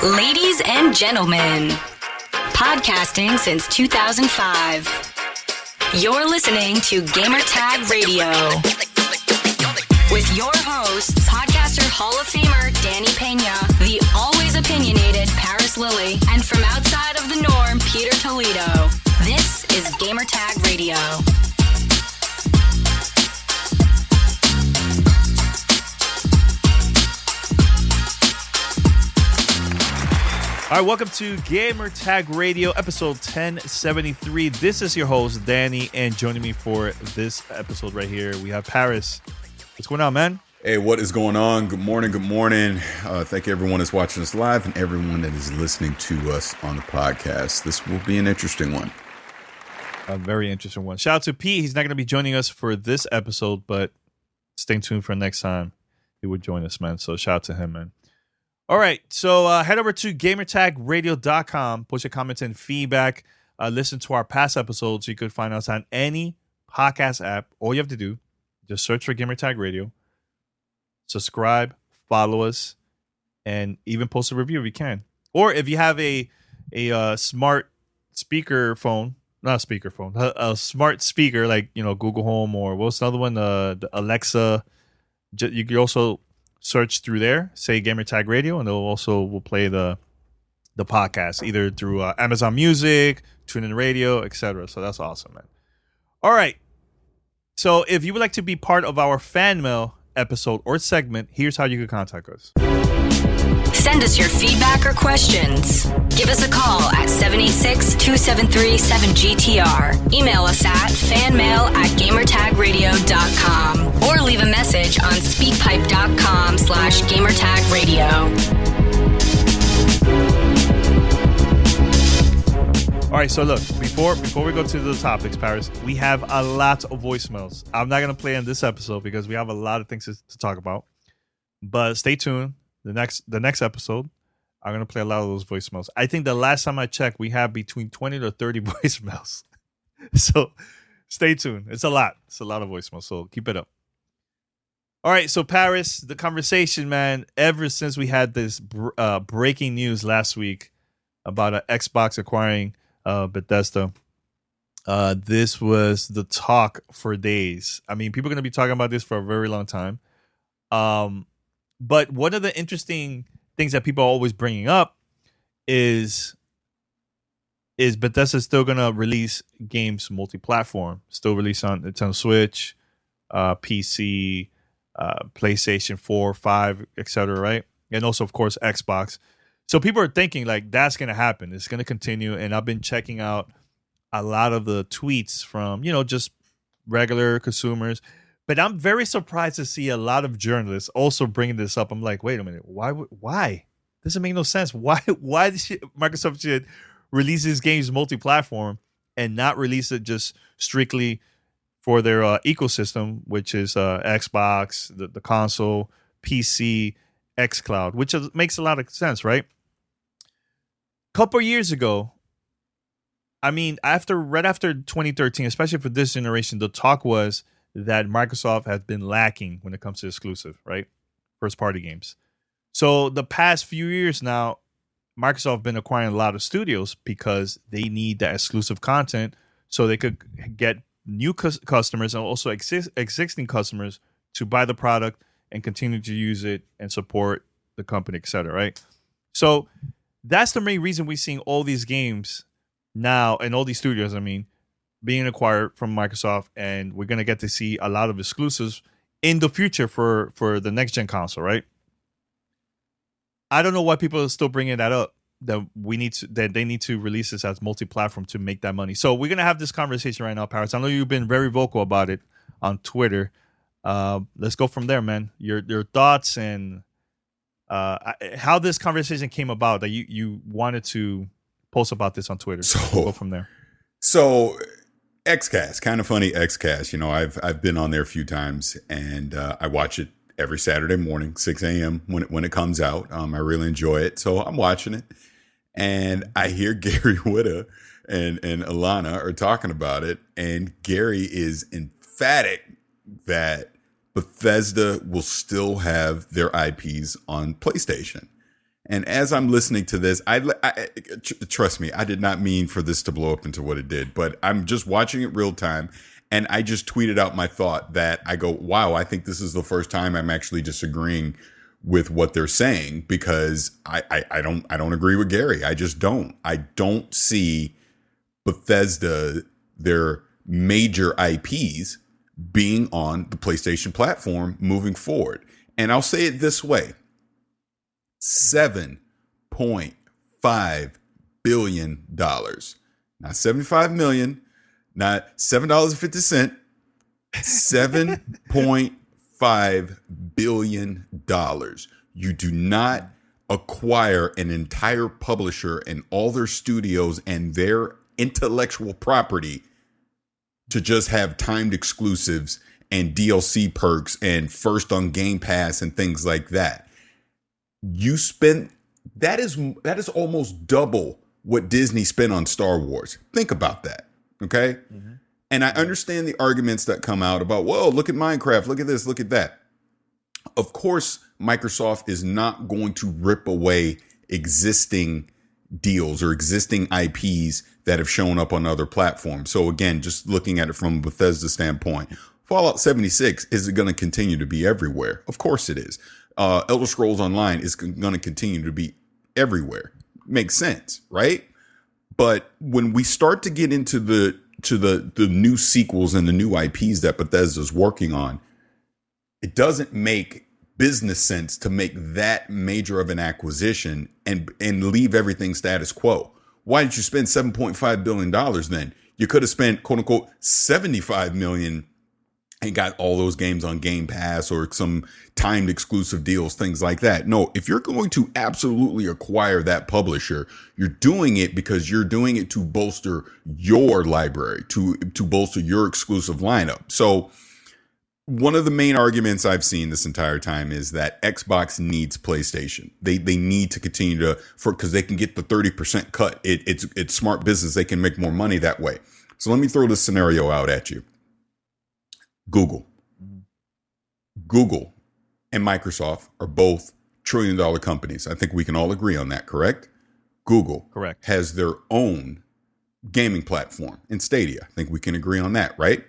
Ladies and gentlemen, podcasting since 2005. You're listening to Gamertag Radio. With your hosts, podcaster Hall of Famer Danny Pena, the always opinionated Paris Lilly, and from outside of the norm, Peter Toledo. This is Gamertag Radio. All right, welcome to Gamertag Radio, episode 1073. This is your host, Danny, and joining me for this episode right here, we have Paris. What's going on, man? Hey, what is going on? Good morning, good morning. Thank you, everyone that's watching us live and everyone that is listening to us on the podcast. This will be an interesting one. A very interesting one. Shout out to Pete. He's not going to be joining us for this episode, but stay tuned for next time he would join us, man. So shout out to him, man. All right, so head over to gamertagradio.com, post your comments and feedback. Listen to our past episodes. You could find us on any podcast app. All you have to do, just search for Gamertag Radio, subscribe, follow us, and even post a review if you can. Or if you have a smart speaker phone, not a speaker phone, a smart speaker like Google Home or what's another one, the Alexa. You can also search through there, say Gamertag Radio, and we'll play the podcast either through Amazon Music, TuneIn Radio, etc. So that's awesome, man. All right. So if you would like to be part of our fan mail episode or segment, here's how you can contact us. Send us your feedback or questions. Give us a call at 786-273-7GTR. Email us at fanmail@gamertagradio.com or leave a message on speakpipe.com/gamertagradio. All right, so look, before we go to the topics, Paris, we have a lot of voicemails. I'm not going to play in this episode because we have a lot of things to talk about. But stay tuned. The next episode, I'm going to play a lot of those voicemails. I think the last time I checked, we have between 20 to 30 voicemails. So stay tuned. It's a lot. It's a lot of voicemails, so keep it up. All right, so Paris, the conversation, man, ever since we had this breaking news last week about Xbox acquiring Bethesda, this was the talk for days. I mean, people are going to be talking about this for a very long time. But one of the interesting things that people are always bringing up is Bethesda still going to release games multi-platform, still release on Nintendo Switch, PC, PlayStation 4, 5, etc., right? And also, of course, Xbox. So people are thinking like that's going to happen. It's going to continue. And I've been checking out a lot of the tweets from, just regular consumers. But I'm very surprised to see a lot of journalists also bringing this up. I'm like, wait a minute. Why? Doesn't make no sense. Why Microsoft should release these games multi-platform and not release it just strictly for their ecosystem, which is Xbox, the console, PC, xCloud, which makes a lot of sense, right? Couple years ago, I mean, right after 2013, especially for this generation, the talk was that Microsoft has been lacking when it comes to exclusive, right? First party games. So the past few years now, Microsoft has been acquiring a lot of studios because they need that exclusive content so they could get new customers and also existing customers to buy the product and continue to use it and support the company, et cetera, right? So that's the main reason we're seeing all these games now and all these studios, being acquired from Microsoft, and we're going to get to see a lot of exclusives in the future for the next gen console, right? I don't know why people are still bringing that up, that they need to release this as multi-platform to make that money. So we're going to have this conversation right now, Paris. I know you've been very vocal about it on Twitter. Let's go from there, man. Your thoughts and how this conversation came about, that you wanted to post about this on Twitter. So we'll go from there. So XCast, kind of funny XCast. I've been on there a few times, and I watch it every Saturday morning, 6 a.m. when it comes out. I really enjoy it, so I'm watching it, and I hear Gary Whitta and Alana are talking about it, and Gary is emphatic that Bethesda will still have their IPs on PlayStation. And as I'm listening to this, trust me, I did not mean for this to blow up into what it did, but I'm just watching it real time. And I just tweeted out my thought that I go, wow, I think this is the first time I'm actually disagreeing with what they're saying, because I don't agree with Gary. I just don't. I don't see Bethesda, their major IPs, being on the PlayStation platform moving forward. And I'll say it this way. $7.5 billion. Not 75 million, not $7.50, $7.5 billion. You do not acquire an entire publisher and all their studios and their intellectual property to just have timed exclusives and DLC perks and first on Game Pass and things like that. You spend that is almost double what Disney spent on Star Wars. Think about that. Okay. Mm-hmm. And I understand the arguments that come out about, whoa, look at Minecraft, look at this, look at that. Of course, Microsoft is not going to rip away existing deals or existing IPs that have shown up on other platforms. So again, just looking at it from a Bethesda standpoint, Fallout 76 is going to continue to be everywhere. Of course it is. Elder Scrolls Online is going to continue to be everywhere. Makes sense, right? But when we start to get into the new sequels and the new IPs that Bethesda is working on, it doesn't make business sense to make that major of an acquisition and leave everything status quo. Why did you spend $7.5 billion then? You could have spent, quote unquote, $75 million and got all those games on Game Pass or some timed exclusive deals, things like that. No, if you're going to absolutely acquire that publisher, you're doing it because you're doing it to bolster your library, to bolster your exclusive lineup. So one of the main arguments I've seen this entire time is that Xbox needs PlayStation. They need to continue because they can get the 30% cut. It's smart business. They can make more money that way. So let me throw this scenario out at you. Google and Microsoft are both trillion-dollar companies. I think we can all agree on that, correct? Google has their own gaming platform in Stadia. I think we can agree on that, right?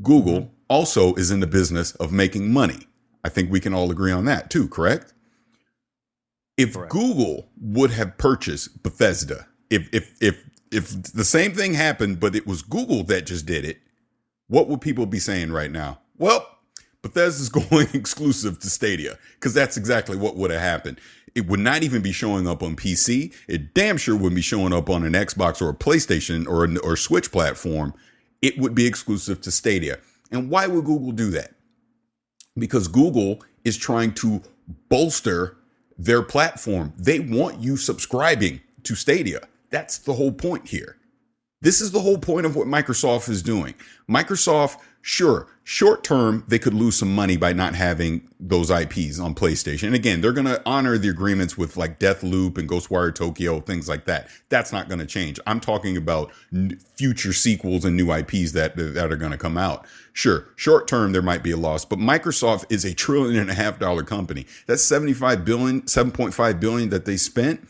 Google also is in the business of making money. I think we can all agree on that too, correct? If Google would have purchased Bethesda, if the same thing happened, but it was Google that just did it, what would people be saying right now? Well, Bethesda's going exclusive to Stadia, because that's exactly what would have happened. It would not even be showing up on PC. It damn sure wouldn't be showing up on an Xbox or a PlayStation or Switch platform. It would be exclusive to Stadia. And why would Google do that? Because Google is trying to bolster their platform. They want you subscribing to Stadia. That's the whole point here. This is the whole point of what Microsoft is doing. Microsoft, sure, short term, they could lose some money by not having those IPs on PlayStation. And again, they're going to honor the agreements with like Deathloop and Ghostwire Tokyo, things like that. That's not going to change. I'm talking about future sequels and new IPs that are going to come out. Sure, short term, there might be a loss, but Microsoft is $1.5 trillion company. That's $7.5 billion that they spent.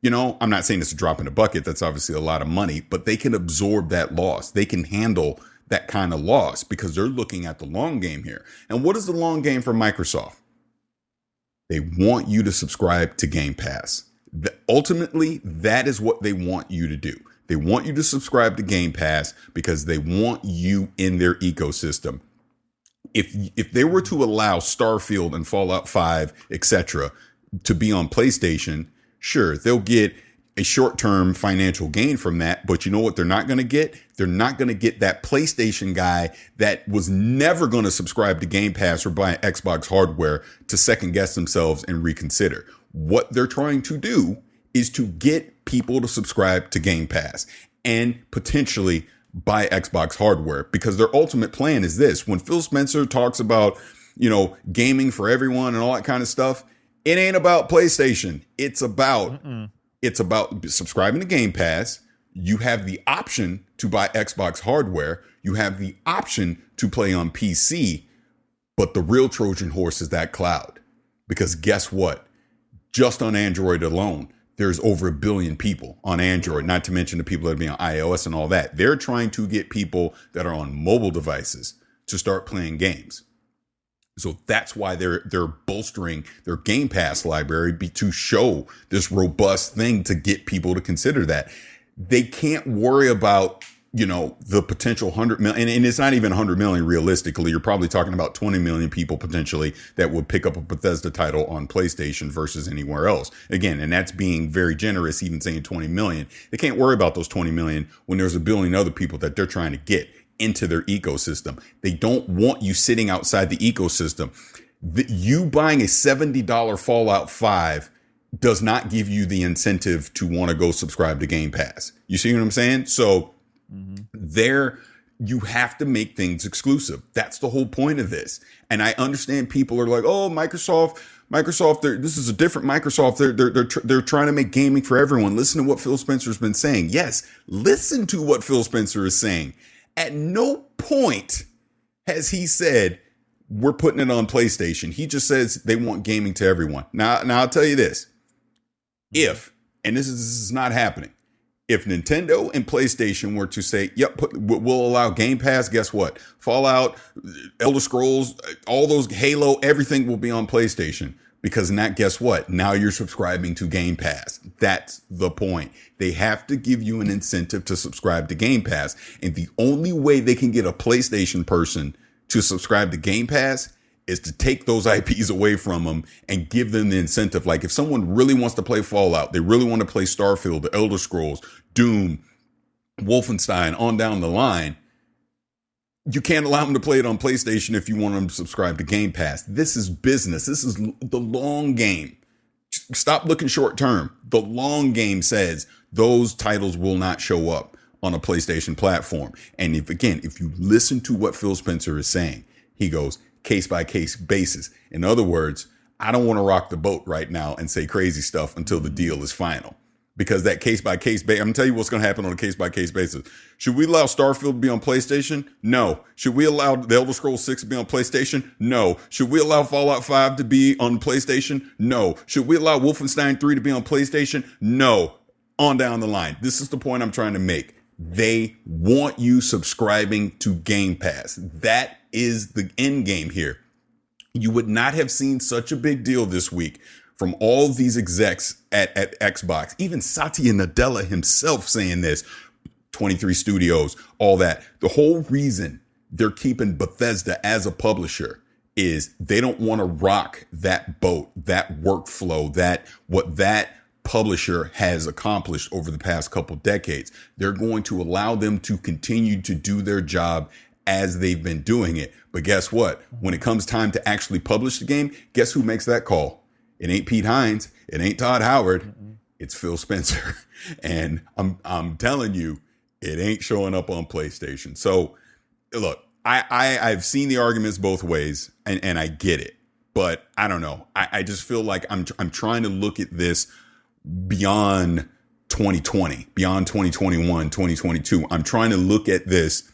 You know, I'm not saying it's a drop in the bucket. That's obviously a lot of money, but they can absorb that loss. They can handle that kind of loss because they're looking at the long game here. And what is the long game for Microsoft? They want you to subscribe to Game Pass. Ultimately, that is what they want you to do. They want you to subscribe to Game Pass because they want you in their ecosystem. If they were to allow Starfield and Fallout 5, etc., to be on PlayStation, sure, they'll get a short-term financial gain from that, but you know what they're not going to get? They're not going to get that PlayStation guy that was never going to subscribe to Game Pass or buy Xbox hardware to second-guess themselves and reconsider. What they're trying to do is to get people to subscribe to Game Pass and potentially buy Xbox hardware, because their ultimate plan is this. When Phil Spencer talks about, you know, gaming for everyone and all that kind of stuff, it ain't about PlayStation. It's about subscribing to Game Pass. You have the option to buy Xbox hardware. You have the option to play on PC. But the real Trojan horse is that cloud. Because guess what? just on Android alone, there's over 1 billion people on Android, not to mention the people that are being on iOS and all that. They're trying to get people that are on mobile devices to start playing games. So that's why they're bolstering their Game Pass library to show this robust thing to get people to consider that. They can't worry about, the potential 100 million, and it's not even 100 million realistically. You're probably talking about 20 million people potentially that would pick up a Bethesda title on PlayStation versus anywhere else. Again, and that's being very generous, even saying 20 million. They can't worry about those 20 million when there's 1 billion other people that they're trying to get into their ecosystem. They don't want you sitting outside the ecosystem. You buying a $70 Fallout 5 does not give you the incentive to want to go subscribe to Game Pass. You see what I'm saying? So there, you have to make things exclusive. That's the whole point of this. And I understand people are like, oh, Microsoft, this is a different Microsoft. They're trying to make gaming for everyone. Listen to what Phil Spencer's been saying. Yes, listen to what Phil Spencer is saying. At no point has he said we're putting it on PlayStation. He just says they want gaming to everyone. Now I'll tell you this. And this is not happening. If Nintendo and PlayStation were to say, yep, we'll allow Game Pass, guess what? Fallout, Elder Scrolls, all those, Halo, everything will be on PlayStation. Because guess what? Now you're subscribing to Game Pass. That's the point. They have to give you an incentive to subscribe to Game Pass. And the only way they can get a PlayStation person to subscribe to Game Pass is to take those IPs away from them and give them the incentive. Like if someone really wants to play Fallout, they really want to play Starfield, the Elder Scrolls, Doom, Wolfenstein, on down the line, you can't allow them to play it on PlayStation if you want them to subscribe to Game Pass. This is business. This is the long game. Stop looking short term. The long game says those titles will not show up on a PlayStation platform. And if you listen to what Phil Spencer is saying, he goes case by case basis. In other words, I don't want to rock the boat right now and say crazy stuff until the deal is final. Because that case by case basis, I'm going to tell you what's going to happen on a case by case basis. Should we allow Starfield to be on PlayStation? No. Should we allow the Elder Scrolls 6 to be on PlayStation? No. Should we allow Fallout 5 to be on PlayStation? No. Should we allow Wolfenstein 3 to be on PlayStation? No. On down the line. This is the point I'm trying to make. They want you subscribing to Game Pass. That is the end game here. You would not have seen such a big deal this week from all these execs at Xbox, even Satya Nadella himself saying this, 23 Studios, all that. The whole reason they're keeping Bethesda as a publisher is they don't want to rock that boat, that workflow, what that publisher has accomplished over the past couple decades. They're going to allow them to continue to do their job as they've been doing it. But guess what? When it comes time to actually publish the game, guess who makes that call? It ain't Pete Hines. It ain't Todd Howard. It's Phil Spencer. And I'm telling you, it ain't showing up on PlayStation. So look, I've seen the arguments both ways and I get it, but I don't know. I just feel like I'm trying to look at this beyond 2020, beyond 2021, 2022. I'm trying to look at this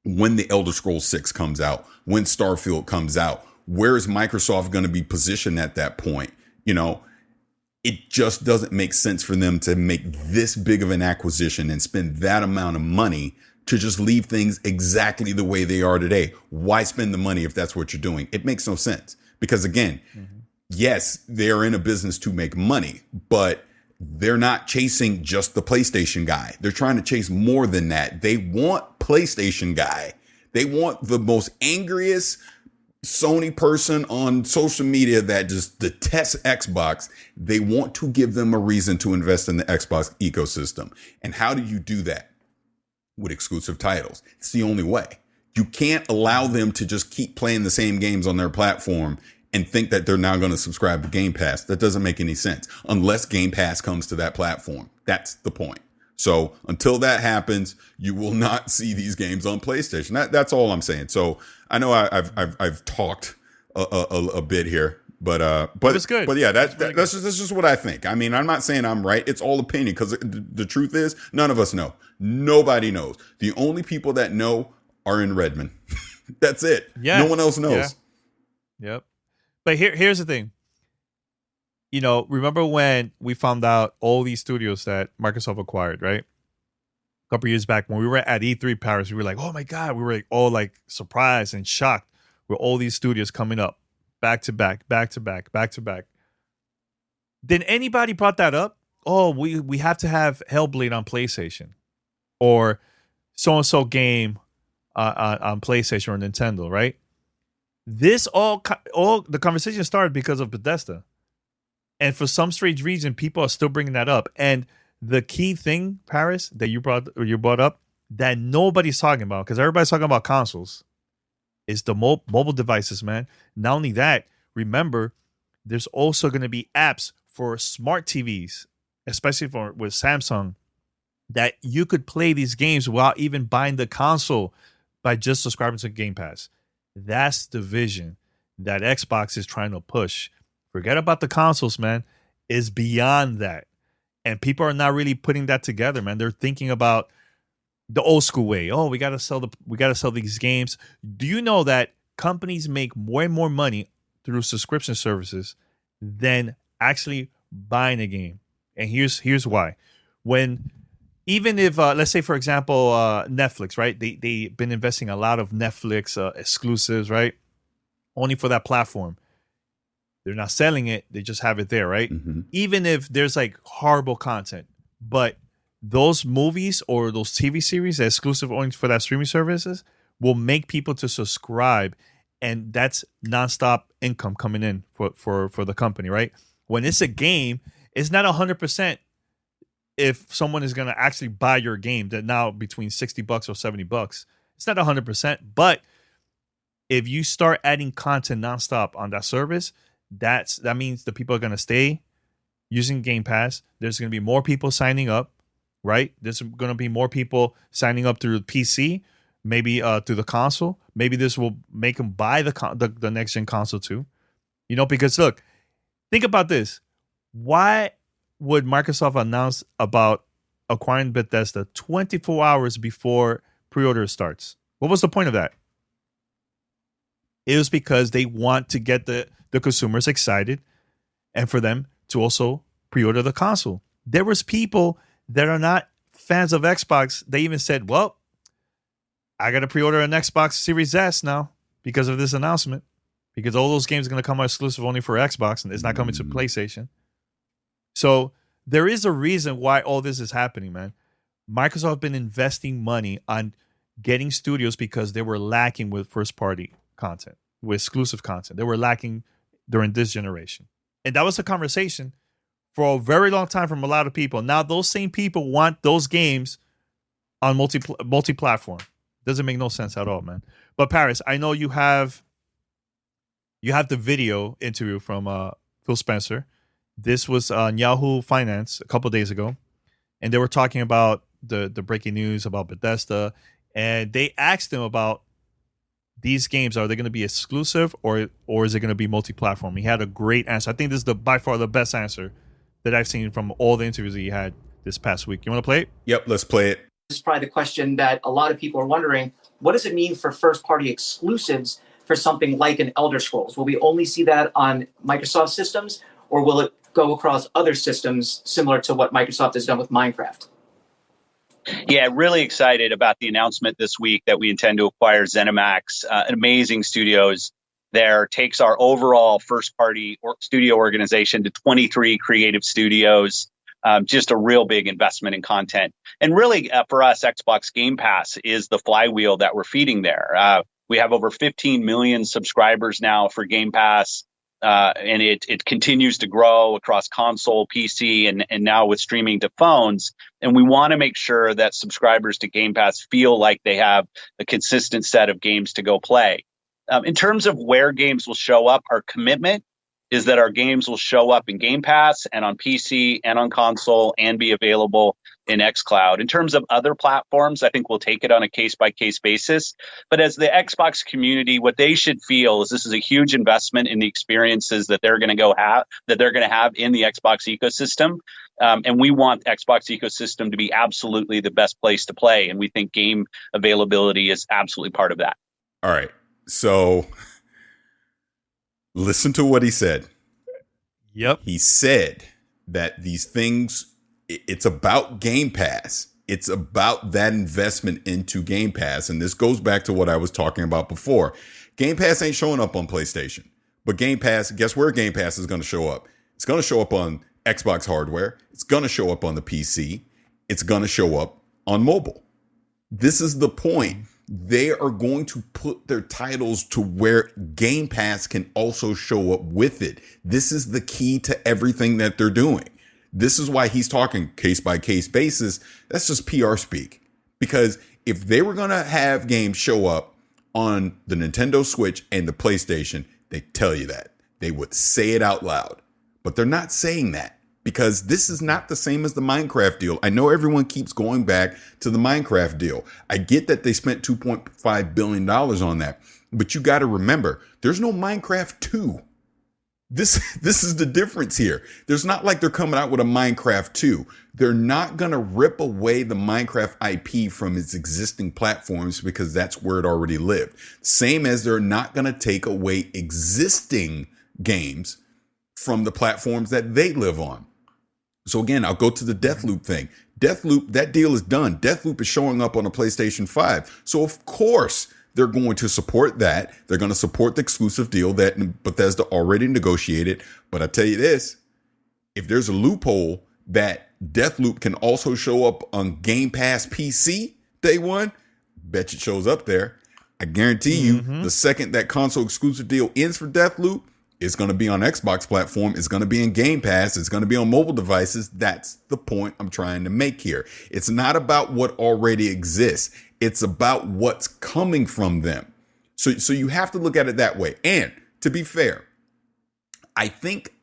when the Elder Scrolls 6 comes out, when Starfield comes out. Where is Microsoft going to be positioned at that point? It just doesn't make sense for them to make this big of an acquisition and spend that amount of money to just leave things exactly the way they are today. Why spend the money if that's what you're doing? It makes no sense because again, yes, they're in a business to make money, but they're not chasing just the PlayStation guy. They're trying to chase more than that. They want PlayStation guy. They want the most angriest Sony person on social media that just detests Xbox. They want to give them a reason to invest in the Xbox ecosystem. And how do you do that? With exclusive titles. It's the only way. You can't allow them to just keep playing the same games on their platform and think that they're now going to subscribe to Game Pass. That doesn't make any sense unless Game Pass comes to that platform. That's the point. So until that happens, you will not see these games on PlayStation. That's all I'm saying. So I know I've talked a bit here, but it's good. But yeah, that's just what I think. I mean, I'm not saying I'm right. It's all opinion because the truth is none of us know. Nobody knows. The only people that know are in Redmond. That's it. Yeah. No one else knows. Yeah. Yep. But here's the thing. remember when we found out all these studios that Microsoft acquired, right? A couple years back when we were at E3 Paris, we were like, oh my God, we were like all like surprised and shocked with all these studios coming up back to back, back to back, back to back. Did anybody brought that up? Oh, we have to have Hellblade on PlayStation or so-and-so game on PlayStation or Nintendo, right? This all the conversation started because of Bethesda. And for some strange reason, people are still bringing that up. And the key thing, Paris, that you brought up that nobody's talking about, because everybody's talking about consoles, is the mobile devices, man. Not only that, remember, there's also going to be apps for smart TVs, especially with Samsung, that you could play these games without even buying the console by just subscribing to Game Pass. That's the vision that Xbox is trying to push. Forget about the consoles, man. It's beyond that. And people are not really putting that together, man. They're thinking about the old school way. Oh, we gotta sell these games. Do you know that companies make more and more money through subscription services than actually buying a game? And here's why. Even if let's say, for example, Netflix, right? They've been investing a lot of Netflix exclusives, right? Only for that platform. They're not selling it. They just have it there, right? Mm-hmm. Even if there's like horrible content, but those movies or those TV series that exclusive only for that streaming services will make people to subscribe. And that's nonstop income coming in for the company, right? When it's a game, it's not 100% if someone is going to actually buy your game that now between $60 or $70. It's not 100%. But if you start adding content nonstop on that service, that means the people are going to stay using Game Pass. There's going to be more people signing up, right? There's going to be more people signing up through the PC, maybe through the console. Maybe this will make them buy the next gen console too. Because look, think about this. Why would Microsoft announce about acquiring Bethesda 24 hours before pre-order starts? What was the point of that? It was because they want to get the consumers excited and for them to also pre-order the console. There was people that are not fans of Xbox. They even said, well, I got to pre-order an Xbox Series S now because of this announcement, because all those games are going to come out exclusive only for Xbox and it's not coming to PlayStation. So there is a reason why all this is happening, man. Microsoft has been investing money on getting studios because they were lacking with first-party content, with exclusive content. They were lacking during this generation. And that was a conversation for a very long time from a lot of people. Now, those same people want those games on multi-platform. Doesn't make no sense at all, man. But Paris, I know you have the video interview from Phil Spencer. This was on Yahoo Finance a couple of days ago. And they were talking about the breaking news about Bethesda. And they asked him about these games, are they going to be exclusive or is it going to be multi-platform? He had a great answer. I think this is by far the best answer that I've seen from all the interviews that he had this past week. You want to play it? Yep, let's play it. This is probably the question that a lot of people are wondering. What does it mean for first-party exclusives for something like an Elder Scrolls? Will we only see that on Microsoft systems, or will it go across other systems similar to what Microsoft has done with Minecraft? Yeah, really excited about the announcement this week that we intend to acquire ZeniMax, amazing studios there, takes our overall first-party studio organization to 23 creative studios, just a real big investment in content. And really, for us, Xbox Game Pass is the flywheel that we're feeding there. We have over 15 million subscribers now for Game Pass. And it continues to grow across console, PC, and now with streaming to phones. And we want to make sure that subscribers to Game Pass feel like they have a consistent set of games to go play. In terms of where games will show up, our commitment is that our games will show up in Game Pass and on PC and on console and be available in xCloud. In terms of other platforms, I think we'll take it on a case-by-case basis. But as the Xbox community, what they should feel is this is a huge investment in the experiences that they're going to have in the Xbox ecosystem. And we want the Xbox ecosystem to be absolutely the best place to play. And we think game availability is absolutely part of that. All right. So listen to what he said. Yep. He said that these things, it's about Game Pass. It's about that investment into Game Pass. And this goes back to what I was talking about before. Game Pass ain't showing up on PlayStation. But Game Pass, guess where Game Pass is going to show up? It's going to show up on Xbox hardware. It's going to show up on the PC. It's going to show up on mobile. This is the point. They are going to put their titles to where Game Pass can also show up with it. This is the key to everything that they're doing. This is why he's talking case by case basis. That's just PR speak. Because if they were going to have games show up on the Nintendo Switch and the PlayStation, they tell you that. They would say it out loud. But they're not saying that. Because this is not the same as the Minecraft deal. I know everyone keeps going back to the Minecraft deal. I get that they spent $2.5 billion on that. But you got to remember, there's no Minecraft 2. This is the difference here. There's not like they're coming out with a Minecraft 2. They're not going to rip away the Minecraft IP from its existing platforms because that's where it already lived. Same as they're not going to take away existing games from the platforms that they live on. So again, I'll go to the Deathloop thing. Deathloop, that deal is done. Deathloop is showing up on a PlayStation 5. So of course they're going to support that. They're going to support the exclusive deal that Bethesda already negotiated. But I tell you this, if there's a loophole that Deathloop can also show up on Game Pass PC day one, bet it shows up there. I guarantee you the second that console exclusive deal ends for Deathloop, it's going to be on Xbox platform. It's going to be in Game Pass. It's going to be on mobile devices. That's the point I'm trying to make here. It's not about what already exists. It's about what's coming from them. So you have to look at it that way. And to be fair, I think,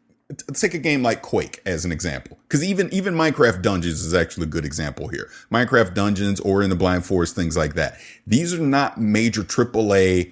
let's take a game like Quake as an example, because even Minecraft Dungeons is actually a good example here. Minecraft Dungeons or In the Blind Forest, things like that. These are not major AAA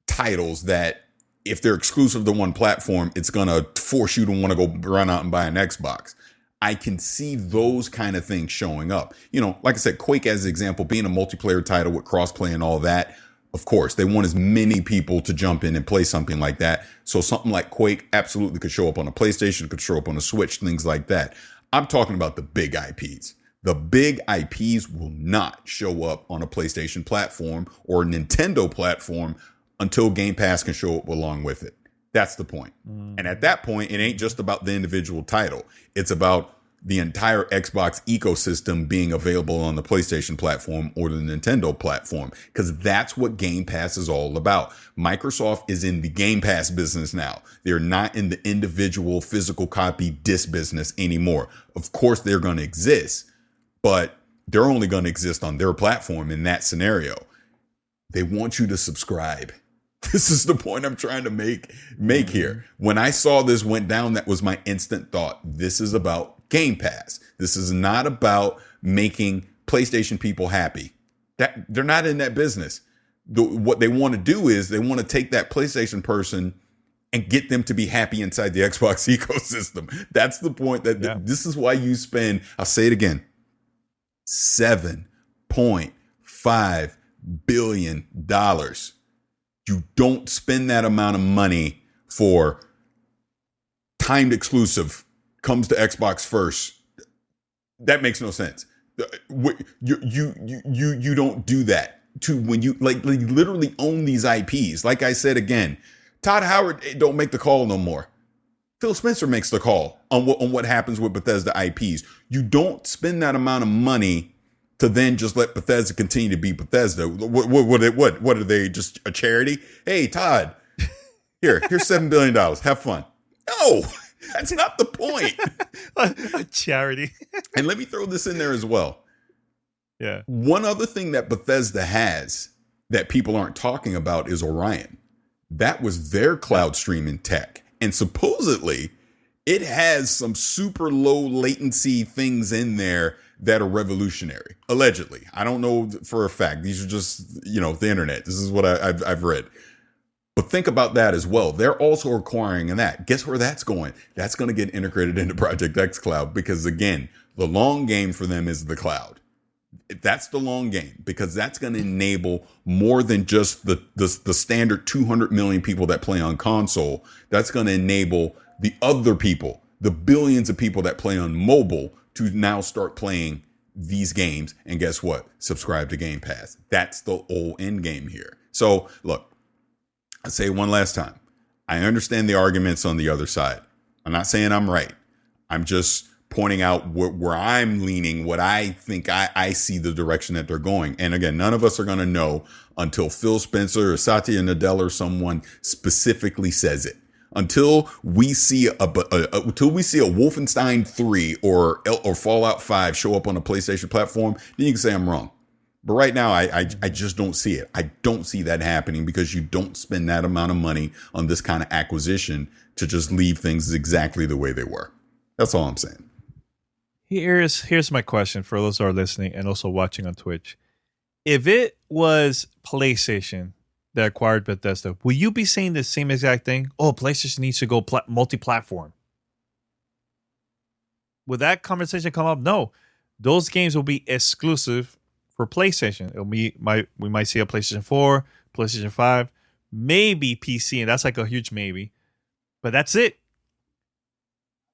titles that, if they're exclusive to one platform, it's going to force you to want to go run out and buy an Xbox. I can see those kind of things showing up. You know, like I said, Quake as an example, being a multiplayer title with crossplay and all that. Of course, they want as many people to jump in and play something like that. So something like Quake absolutely could show up on a PlayStation, could show up on a Switch, things like that. I'm talking about the big IPs. The big IPs will not show up on a PlayStation platform or a Nintendo platform until Game Pass can show up along with it. That's the point. And at that point, it ain't just about the individual title. It's about the entire Xbox ecosystem being available on the PlayStation platform or the Nintendo platform, because that's what Game Pass is all about. Microsoft is in the Game Pass business now. They're not in the individual physical copy disc business anymore. Of course, they're going to exist, but they're only going to exist on their platform in that scenario. They want you to subscribe. This is the point I'm trying to make here. When I saw this went down, that was my instant thought. This is about Game Pass. This is not about making PlayStation people happy. That they're not in that business. What they want to do is they want to take that PlayStation person and get them to be happy inside the Xbox ecosystem. That's the point. This is why you spend, I'll say it again, $7.5 billion. You don't spend that amount of money for timed exclusive, comes to Xbox first. That makes no sense. You don't do that to when you like literally own these IPs. Like I said again, Todd Howard don't make the call no more. Phil Spencer makes the call on what happens with Bethesda IPs. You don't spend that amount of money to then just let Bethesda continue to be Bethesda. What are they, just a charity? Hey, Todd, here's $7 billion. Have fun. No, that's not the point. A charity. And let me throw this in there as well. Yeah. One other thing that Bethesda has that people aren't talking about is Orion. That was their cloud streaming tech. And supposedly it has some super low latency things in there that are revolutionary, allegedly. I don't know for a fact. These are just, the internet. This is what I've read. But think about that as well. They're also acquiring that. Guess where that's going? That's going to get integrated into Project X Cloud because, again, the long game for them is the cloud. That's the long game because that's going to enable more than just the standard 200 million people that play on console. That's going to enable the other people, the billions of people that play on mobile to now start playing these games. And guess what? Subscribe to Game Pass. That's the whole end game here. So look, I say one last time. I understand the arguments on the other side. I'm not saying I'm right. I'm just pointing out where I'm leaning, what I think I see the direction that they're going. And again, none of us are going to know until Phil Spencer or Satya Nadella or someone specifically says it. Until we see until we see a Wolfenstein 3 or Fallout 5 show up on a PlayStation platform, then you can say I'm wrong. But right now, I just don't see it. I don't see that happening because you don't spend that amount of money on this kind of acquisition to just leave things exactly the way they were. That's all I'm saying. Here's my question for those who are listening and also watching on Twitch. If it was PlayStation that acquired Bethesda, will you be saying the same exact thing? Oh, PlayStation needs to go multi-platform. Would that conversation come up? No. Those games will be exclusive for PlayStation. We might see a PlayStation 4, PlayStation 5, maybe PC, and that's like a huge maybe. But that's it.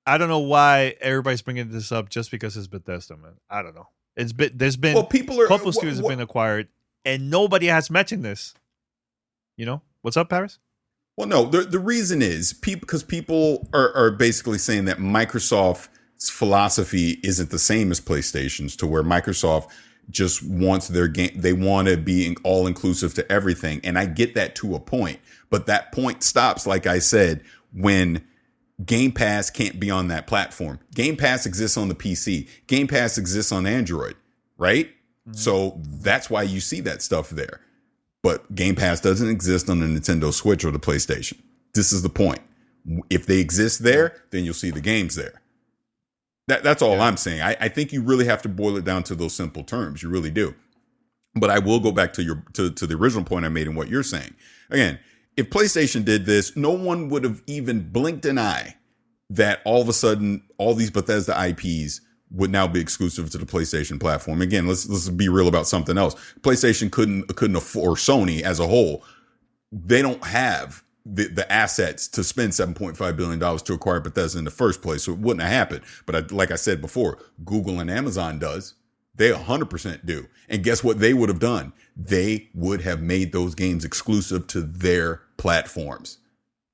I don't know why everybody's bringing this up just because it's Bethesda, man. I don't know. There's been a couple studios have been acquired, and nobody has mentioned this. You know what's up, Paris? Well, no. The reason is because people are basically saying that Microsoft's philosophy isn't the same as PlayStation's, to where Microsoft just wants their game. They want to be all inclusive to everything, and I get that to a point, but that point stops, like I said, when Game Pass can't be on that platform. Game Pass exists on the PC. Game Pass exists on Android, right? Mm-hmm. So that's why you see that stuff there. But Game Pass doesn't exist on the Nintendo Switch or the PlayStation. This is the point. If they exist there, then you'll see the games there. That's all I'm saying. I think you really have to boil it down to those simple terms. You really do. But I will go back to the original point I made in what you're saying. Again, if PlayStation did this, no one would have even blinked an eye that all of a sudden all these Bethesda IPs would now be exclusive to the PlayStation platform. Again, let's be real about something else. PlayStation couldn't afford, or Sony as a whole, they don't have the assets to spend $7.5 billion to acquire Bethesda in the first place. So it wouldn't have happened. But like I said before, Google and Amazon does. They 100% do. And guess what they would have done? They would have made those games exclusive to their platforms,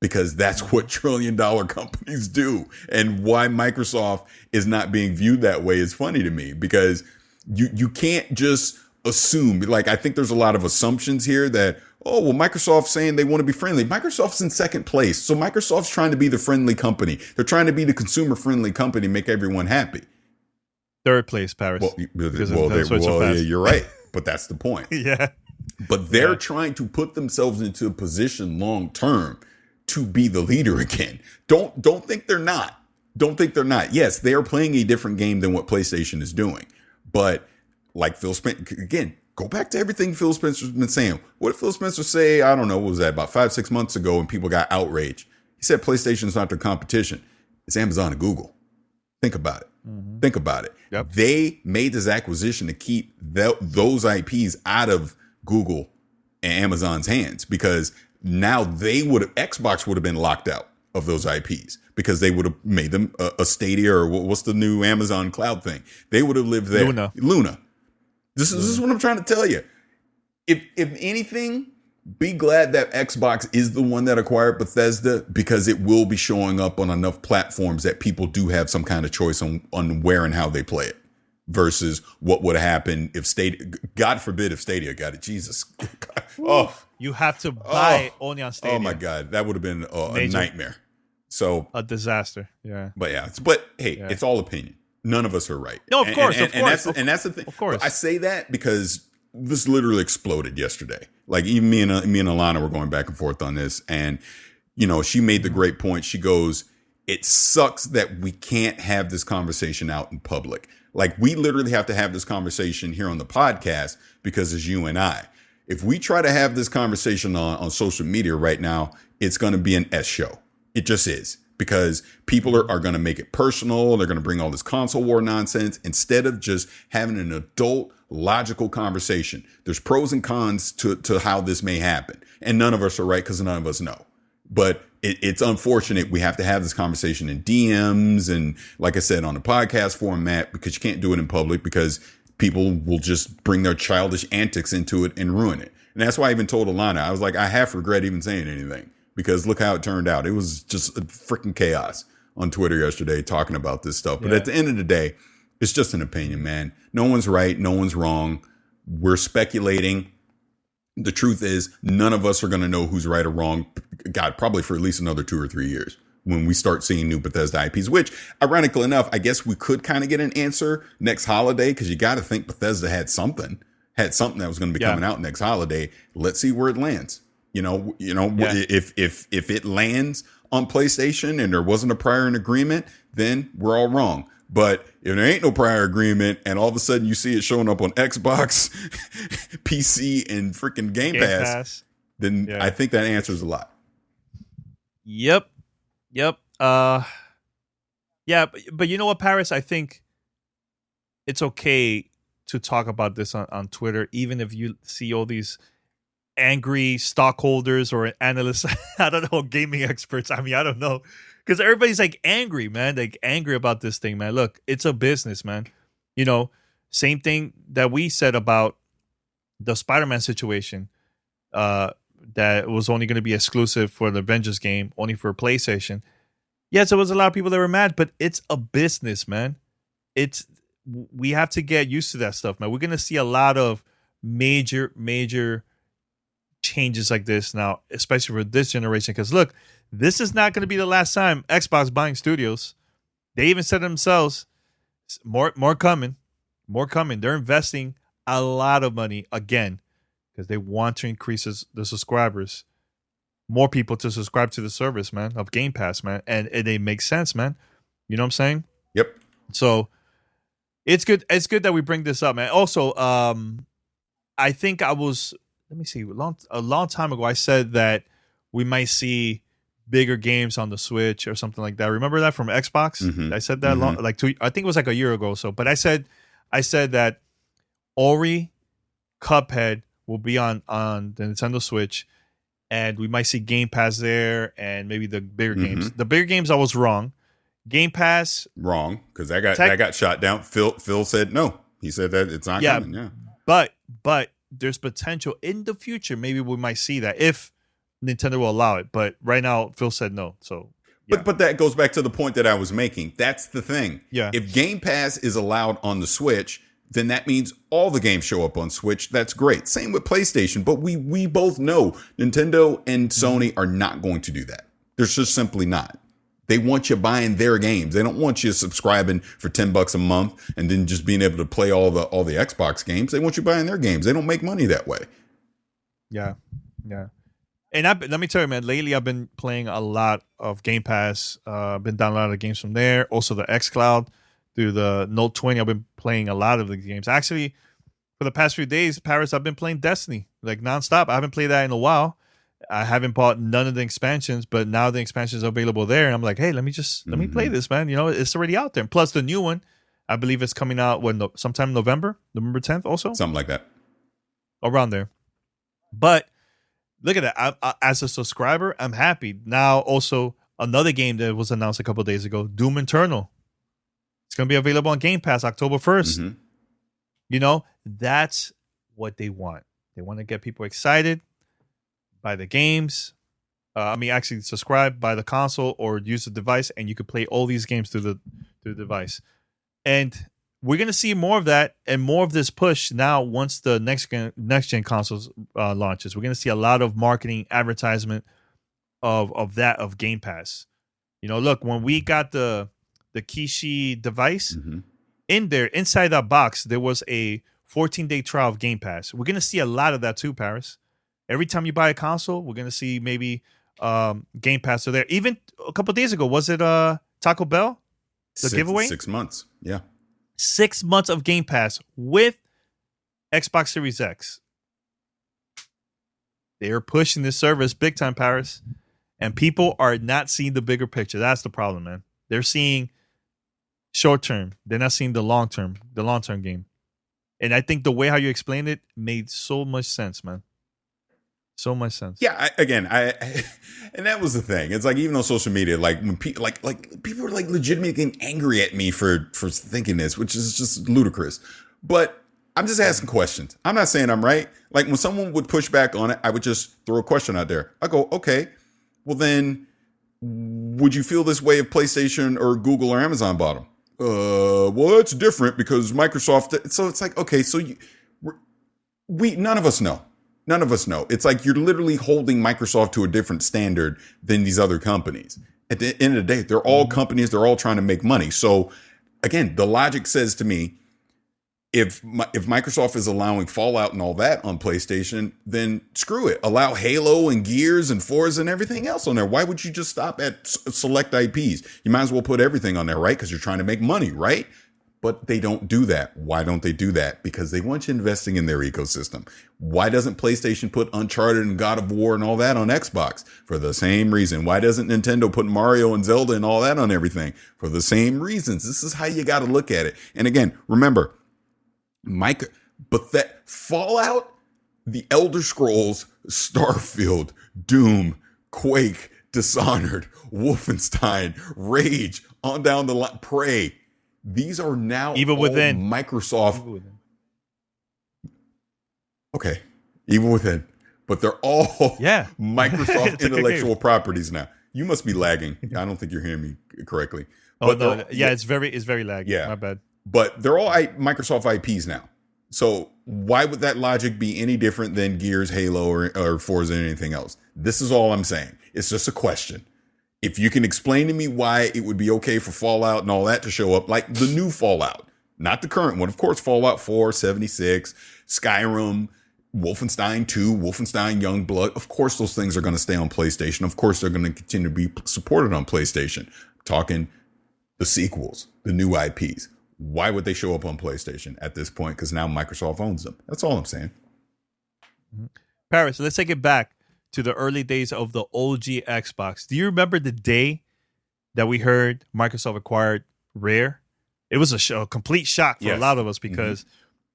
because that's what trillion-dollar companies do. And why Microsoft is not being viewed that way is funny to me, because you can't just assume. Like, I think there's a lot of assumptions here that, oh, well, Microsoft's saying they want to be friendly. Microsoft's in second place. So Microsoft's trying to be the friendly company. They're trying to be the consumer-friendly company, make everyone happy. Third place, Paris. Yeah, you're right. But that's the point. Yeah. But they're trying to put themselves into a position long term to be the leader again. Don't think they're not. Don't think they're not. Yes, they are playing a different game than what PlayStation is doing. But like Phil Spencer, again, go back to everything Phil Spencer's been saying. What did Phil Spencer say? I don't know. What was that? About 5-6 months ago, and people got outraged. He said PlayStation's not their competition. It's Amazon and Google. Think about it. Mm-hmm. Think about it. Yep. They made this acquisition to keep those IPs out of Google and Amazon's hands, because now Xbox would have been locked out of those IPs, because they would have made them a Stadia, or what's the new Amazon cloud thing? They would have lived there. Luna. This is what I'm trying to tell you. If anything, be glad that Xbox is the one that acquired Bethesda, because it will be showing up on enough platforms that people do have some kind of choice on where and how they play it, versus what would have happened if Stadia, God forbid, if Stadia got it. Jesus. Oh, you have to buy only on Stadia. Oh my God. That would have been a nightmare. So a disaster. Yeah. But hey, It's all opinion. None of us are right. No, of course. And that's the thing. Of course. I say that because this literally exploded yesterday. Like, even me and Alana were going back and forth on this. And, she made the great point. She goes, it sucks that we can't have this conversation out in public. Like, we literally have to have this conversation here on the podcast because it's you and I. If we try to have this conversation on social media right now, it's going to be an S show. It just is. Because people are going to make it personal. They're going to bring all this console war nonsense instead of just having an adult, logical conversation. There's pros and cons to how this may happen. And none of us are right because none of us know. But it's unfortunate we have to have this conversation in DMs and, like I said, on the podcast format, because you can't do it in public because people will just bring their childish antics into it and ruin it. And that's why I even told Alana, I was like, I half regret even saying anything, because look how it turned out. It was just a freaking chaos on Twitter yesterday talking about this stuff. But at the end of the day, it's just an opinion, man. No one's right. No one's wrong. We're speculating. The truth is, none of us are going to know who's right or wrong, God, probably for at least another 2 or 3 years when we start seeing new Bethesda IPs, which, ironically enough, I guess we could kind of get an answer next holiday, because you got to think Bethesda had something that was going to be coming out next holiday. Let's see where it lands. If it lands on PlayStation and there wasn't a prior agreement, then we're all wrong. But if there ain't no prior agreement and all of a sudden you see it showing up on Xbox, PC, and freaking Game Pass, then I think that answers a lot. Yep. But you know what, Paris? I think it's okay to talk about this on Twitter, even if you see all these angry stockholders or analysts, I don't know, gaming experts. I mean, I don't know. Because everybody's like angry, man. Like angry about this thing, man. Look, it's a business, man. Same thing that we said about the Spider-Man situation, that was only going to be exclusive for the Avengers game, only for PlayStation. Yes, there was a lot of people that were mad, but it's a business, man. We have to get used to that stuff, man. We're going to see a lot of major changes like this now, especially for this generation. Because look, this is not going to be the last time Xbox buying studios. They even said themselves, more coming. They're investing a lot of money again because they want to increase the subscribers, more people to subscribe to the service, man, of Game Pass, man, and it makes sense, man. You know what I'm saying? Yep. So it's good. It's good that we bring this up, man. Also, I think let me see, a long time ago, I said that we might see bigger games on the Switch or something like that. Remember that from Xbox? Mm-hmm. I said that I think it was like a year ago or so. But I said that Ori, Cuphead will be on the Nintendo Switch, and we might see Game Pass there, and maybe the bigger games. The bigger games, I was wrong. Game Pass, wrong, because that got shot down. Phil said no. He said that it's not coming. Yeah, but there's potential in the future. Maybe we might see that if Nintendo will allow it. But right now, Phil said no. So, yeah. But that goes back to the point that I was making. That's the thing. Yeah. If Game Pass is allowed on the Switch, then that means all the games show up on Switch. That's great. Same with PlayStation. But we both know Nintendo and Sony are not going to do that. They're just simply not. They want you buying their games. They don't want you subscribing for $10 a month and then just being able to play all the Xbox games. They want you buying their games. They don't make money that way. Yeah. And let me tell you, man, lately I've been playing a lot of Game Pass. I've been downloading the games from there. Also the xCloud through the Note 20. I've been playing a lot of the games. Actually, for the past few days, Paris, I've been playing Destiny like nonstop. I haven't played that in a while. I haven't bought none of the expansions, but now the expansions are available there. And I'm like, hey, let me play this, man. It's already out there. And plus the new one, I believe it's coming out sometime November 10th also. Something like that. Around there. But look at that. As a subscriber, I'm happy. Now also another game that was announced a couple of days ago, Doom Eternal. It's going to be available on Game Pass October 1st. That's what they want. They want to get people excited. Buy the games. Actually subscribe, buy the console, or use the device, and you could play all these games through the device. And we're gonna see more of that and more of this push now once the next gen consoles launches. We're gonna see a lot of marketing, advertisement of Game Pass. Look, when we got the Kishi device in there, inside that box, there was a 14-day trial of Game Pass. We're gonna see a lot of that too, Paris. Every time you buy a console, we're going to see maybe Game Pass are there. Even a couple of days ago, was it Taco Bell? The giveaway? 6 months. Yeah. 6 months of Game Pass with Xbox Series X. They're pushing this service big time, Paris. And people are not seeing the bigger picture. That's the problem, man. They're seeing short term. They're not seeing the long term game. And I think the way how you explained it made so much sense, man. So much sense. Yeah, and that was the thing. It's like even on social media, like when people like people are like legitimately getting angry at me for thinking this, which is just ludicrous. But I'm just asking questions. I'm not saying I'm right. Like when someone would push back on it, I would just throw a question out there. I go, okay, well then, would you feel this way if PlayStation or Google or Amazon bought them? Well, it's different because Microsoft. So it's like, okay, so none of us know. None of us know. It's like you're literally holding Microsoft to a different standard than these other companies. At the end of the day, they're all companies. They're all trying to make money. So again, the logic says to me, if Microsoft is allowing Fallout and all that on PlayStation, then screw it. Allow Halo and Gears and Forza and everything else on there. Why would you just stop at select IPs? You might as well put everything on there, right? Because you're trying to make money, right? But they don't do that. Why don't they do that? Because they want you investing in their ecosystem. Why doesn't PlayStation put Uncharted and God of War and all that on Xbox? For the same reason. Why doesn't Nintendo put Mario and Zelda and all that on everything? For the same reasons. This is how you got to look at it. And again, remember, but that Fallout, The Elder Scrolls, Starfield, Doom, Quake, Dishonored, Wolfenstein, Rage, on down the line, Prey. These are now even within Microsoft. Okay, even within, but they're all Microsoft intellectual properties now. You must be lagging. I don't think you're hearing me correctly. Oh no, it's very laggy. Yeah, my bad. But they're all Microsoft IPs now. So why would that logic be any different than Gears, Halo, or Forza, or anything else? This is all I'm saying. It's just a question. If you can explain to me why it would be okay for Fallout and all that to show up, like the new Fallout, not the current one. Of course, Fallout 4, 76, Skyrim, Wolfenstein 2, Wolfenstein Youngblood. Of course, those things are going to stay on PlayStation. Of course, they're going to continue to be supported on PlayStation. I'm talking the sequels, the new IPs. Why would they show up on PlayStation at this point? Because now Microsoft owns them. That's all I'm saying. Paris, let's take it back to the early days of the OG Xbox. Do you remember the day that we heard Microsoft acquired Rare? It was a complete shock for a lot of us because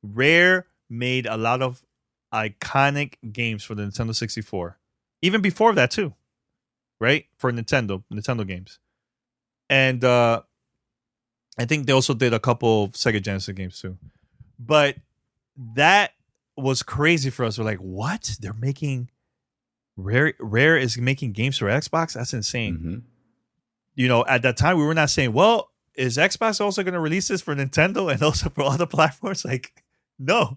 Rare made a lot of iconic games for the Nintendo 64. Even before that too, right? For Nintendo games. And I think they also did a couple of Sega Genesis games too. But that was crazy for us. We're like, what? They're making... Rare is making games for Xbox? That's insane. You know, at that time, we were not saying, well, is Xbox also going to release this for Nintendo and also for other platforms? Like, no.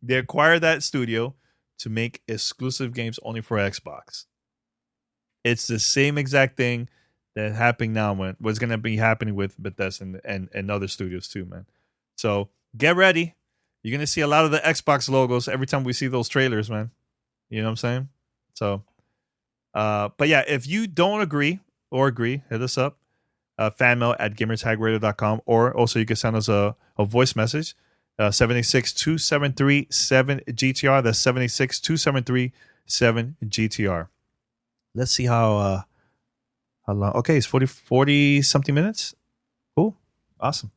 They acquired that studio to make exclusive games only for Xbox. It's the same exact thing that's happening now, man. What's going to be happening with Bethesda and other studios too, man. So get ready. You're going to see a lot of the Xbox logos every time we see those trailers, man. You know what I'm saying? So, but yeah, if you don't agree, hit us up, fanmail at gamertagradio.com, or also you can send us a voice message, 786-273-7GTR. That's 786-273-7GTR. Let's see how long. Okay, it's 40 something minutes. Cool. Awesome.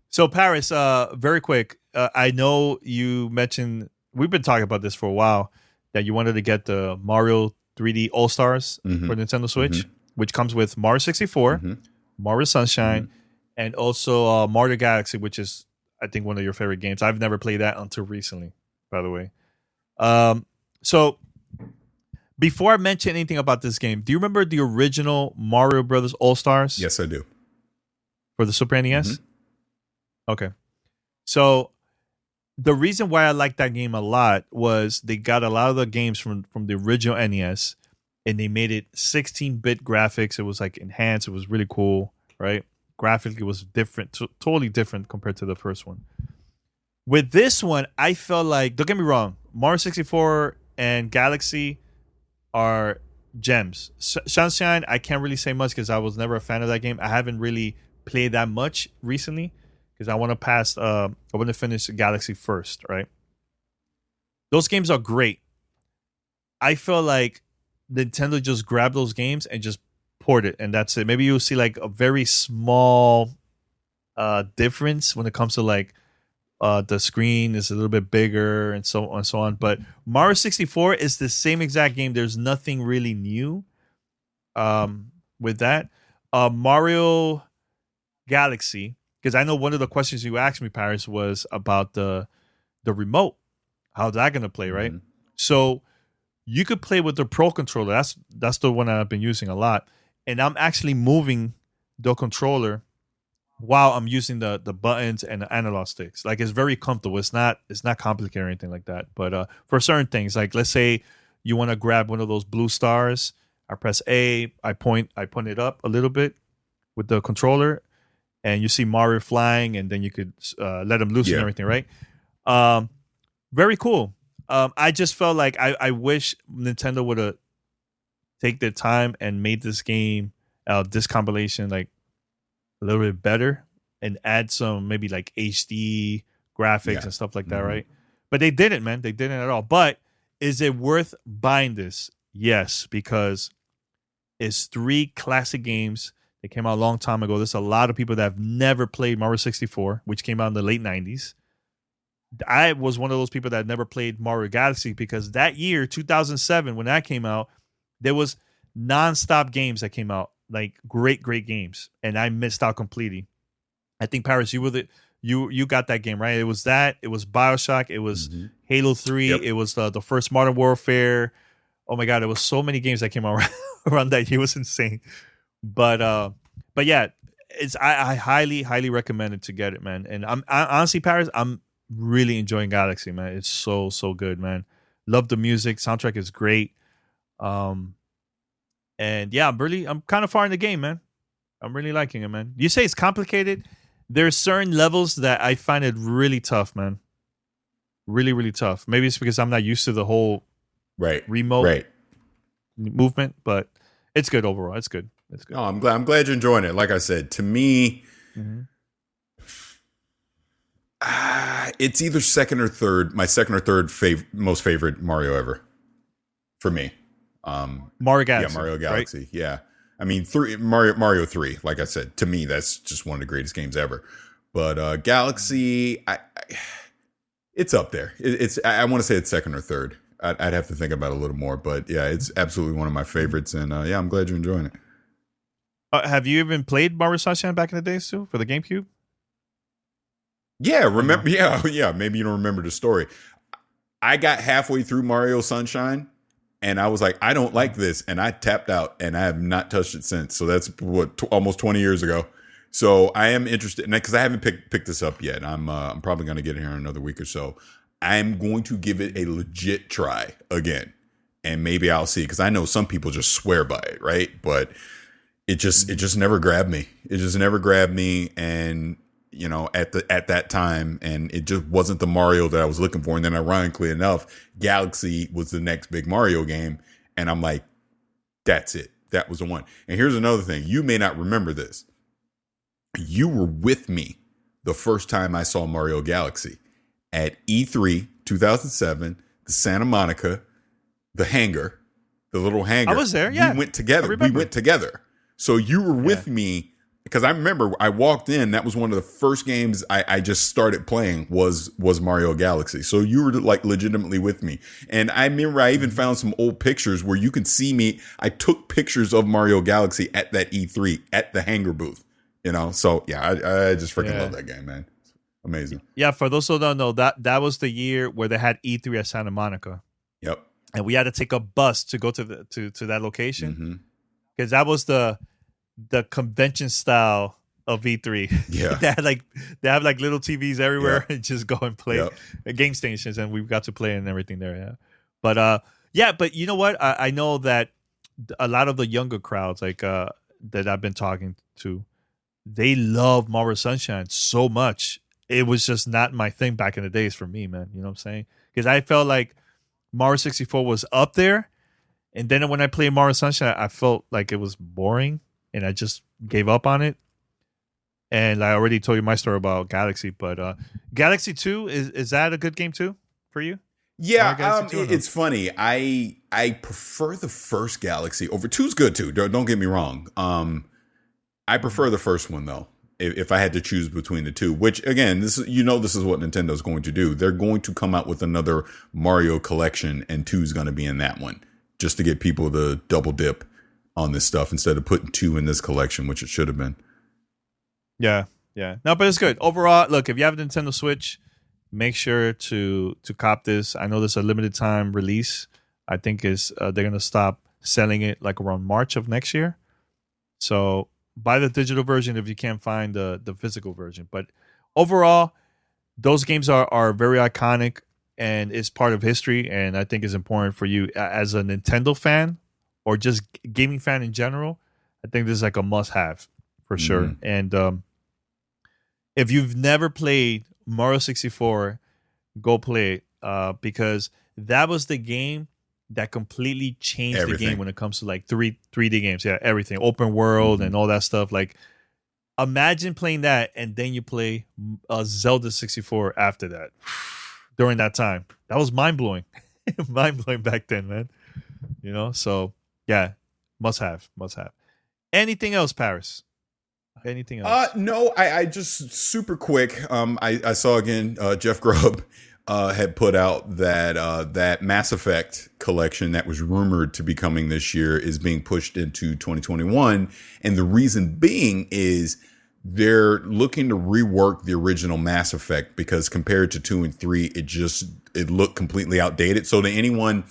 So Paris, very quick. I know you mentioned, we've been talking about this for a while, that you wanted to get the Mario 3D All-Stars for Nintendo Switch, which comes with Mario 64, Mario Sunshine, and also Mario Galaxy, which is, I think, one of your favorite games. I've never played that until recently, by the way. So before I mention anything about this game, do you remember the original Mario Brothers All-Stars? Yes, I do. For the Super NES? Okay. So the reason why I liked that game a lot was they got a lot of the games from the original NES and they made it 16-bit graphics. It was like enhanced. It was really cool, right? Graphically, it was different, totally different compared to the first one. With this one, I felt like, don't get me wrong, Mario 64 and Galaxy are gems. Sunshine, I can't really say much because I was never a fan of that game. I haven't really played that much recently, because I want to finish Galaxy first, right? Those games are great. I feel like Nintendo just grabbed those games and just port it, and that's it. Maybe you'll see like a very small difference when it comes to like The screen is a little bit bigger and so on and so on. But Mario 64 is the same exact game. There's nothing really new with that. Mario Galaxy, because I know one of the questions you asked me, Paris, was about the remote. How's that going to play, right? Mm-hmm. So you could play with the Pro controller. That's the one that I've been using a lot. And I'm actually moving the controller while I'm using the buttons and the analog sticks. Like, it's very comfortable. It's not complicated or anything like that. But for certain things, like let's say you want to grab one of those blue stars, I press A, I point it up a little bit with the controller, and you see Mario flying, and then you could let him loose and everything, right? Very cool. I just felt like I wish Nintendo would have take their time and made this game, this compilation, like a little bit better and add some maybe like HD graphics and stuff like that, right? But they didn't, man. They didn't at all. But is it worth buying this? Yes, because it's 3 classic games. They came out a long time ago. There's a lot of people that have never played Mario 64, which came out in the late 90s. I was one of those people that never played Mario Galaxy because that year, 2007, when that came out, there was nonstop games that came out, like great games, and I missed out completely. I think Paris, you got that game, right? It was BioShock, it was Halo 3, it was the first Modern Warfare. Oh my God, there was so many games that came out around that year. It was insane. But yeah, I highly recommend it to get it, man. And I honestly, Paris, I'm really enjoying Galaxy, man. It's so good, man. Love the music. Soundtrack is great. And yeah, I'm kind of far in the game, man. I'm really liking it, man. You say it's complicated. There's certain levels that I find it really tough, man. Really tough. Maybe it's because I'm not used to the whole remote movement, but it's good overall. It's good. Oh, I'm glad you're enjoying it. Like I said, to me, it's either second or third. My second or third most favorite Mario ever, for me. Mario Galaxy. Yeah, Mario Galaxy. Right? Yeah. I mean, Mario 3, like I said, to me, that's just one of the greatest games ever. But Galaxy, it's up there. I want to say it's second or third. I'd have to think about it a little more. But yeah, it's absolutely one of my favorites. And yeah, I'm glad you're enjoying it. Have you even played Mario Sunshine back in the days too for the GameCube? Yeah, remember? Yeah. Maybe you don't remember the story. I got halfway through Mario Sunshine, and I was like, I don't like this, and I tapped out, and I have not touched it since. So that's almost 20 years ago. So I am interested, because I haven't picked this up yet. I'm probably going to get it here in another week or so. I'm going to give it a legit try again, and maybe I'll see, because I know some people just swear by it, right? But it just never grabbed me. It just never grabbed me, and at that time, and it just wasn't the Mario that I was looking for. And then ironically enough, Galaxy was the next big Mario game. And I'm like, that's it. That was the one. And here's another thing. You may not remember this. You were with me the first time I saw Mario Galaxy at E3 2007, the Santa Monica, the hangar, the little hangar. I was there. Yeah. We went together. So you were with me. Because I remember I walked in, that was one of the first games I just started playing was Mario Galaxy. So you were like legitimately with me. And I remember I even found some old pictures where you can see me. I took pictures of Mario Galaxy at that E3 at the hangar booth, So yeah, I just freaking love that game, man. It's amazing. Yeah, for those who don't know, that was the year where they had E3 at Santa Monica. Yep. And we had to take a bus to go to that location. Because that was the convention style of E3. Yeah. they have like little TVs everywhere and just go and play game stations, and we've got to play and everything there. Yeah. But you know what? I know that a lot of the younger crowds, like that I've been talking to, they love Mario Sunshine so much. It was just not my thing back in the days for me, man. You know what I'm saying? Because I felt like Mario 64 was up there, and then when I played Mario Sunshine, I felt like it was boring. And I just gave up on it. And I already told you my story about Galaxy, but Galaxy 2, is that a good game too for you? Yeah, it's funny. I prefer the first Galaxy over 2's good too. Don't get me wrong. I prefer the first one though. if I had to choose between the two, which again, this is what Nintendo's going to do. They're going to come out with another Mario collection, and 2 is going to be in that one, just to get people to double dip on this stuff instead of putting 2 in this collection, which it should have been. Yeah. No, but it's good overall. Look, if you have a Nintendo Switch, make sure to cop this. I know this is a limited time release. I think they're gonna stop selling it like around March of next year. So buy the digital version if you can't find the physical version. But overall, those games are very iconic and it's part of history. And I think it's important for you as a Nintendo fan or just gaming fan in general. I think this is like a must-have for sure. And if you've never played Mario 64, go play it because that was the game that completely changed the game when it comes to like 3D games. Yeah, everything. Open world and all that stuff. Like, imagine playing that and then you play Zelda 64 after that. During that time. That was mind-blowing. Mind-blowing back then, man. You know? So, yeah. Must have. Anything else, Paris? Anything else? No, I just super quick. I saw again, Jeff Grubb had put out that Mass Effect collection that was rumored to be coming this year is being pushed into 2021. And the reason being is they're looking to rework the original Mass Effect because compared to 2 and 3, it looked completely outdated. So to anyone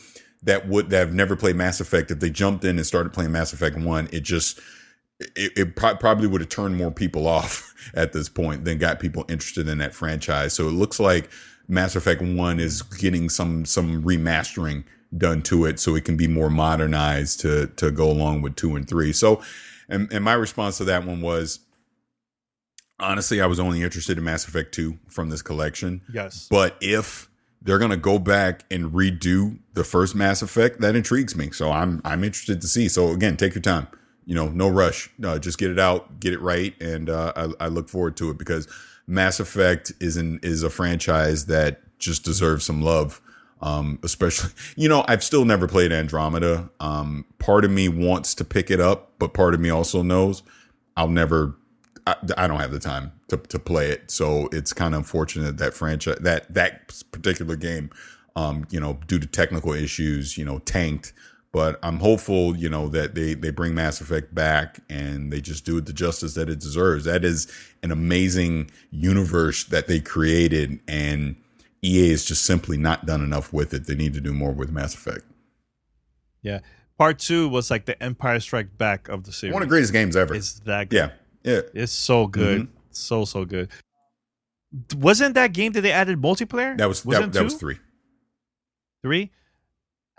that have never played Mass Effect, if they jumped in and started playing Mass Effect 1, it probably would have turned more people off at this point than got people interested in that franchise. So it looks like Mass Effect 1 is getting some remastering done to it so it can be more modernized to go along with 2 and 3. So, and my response to that one was, honestly, I was only interested in Mass Effect 2 from this collection. Yes. But if they're going to go back and redo the first Mass Effect, that intrigues me. So I'm interested to see. So again, take your time. No rush. Just get it out, get it right, and I look forward to it because Mass Effect is a franchise that just deserves some love. Especially, I've still never played Andromeda. Part of me wants to pick it up, but part of me also knows I'll never. I don't have the time to play it, so it's kind of unfortunate that franchise that particular game, due to technical issues, tanked. But I'm hopeful, that they bring Mass Effect back and they just do it the justice that it deserves. That is an amazing universe that they created, and EA is just simply not done enough with it. They need to do more with Mass Effect. Yeah. Part 2 was like the Empire Strike Back of the series. One of the greatest games ever. It's that good. Yeah. It's so good. Mm-hmm. So good. Wasn't that game that they added multiplayer? That was 3. 3?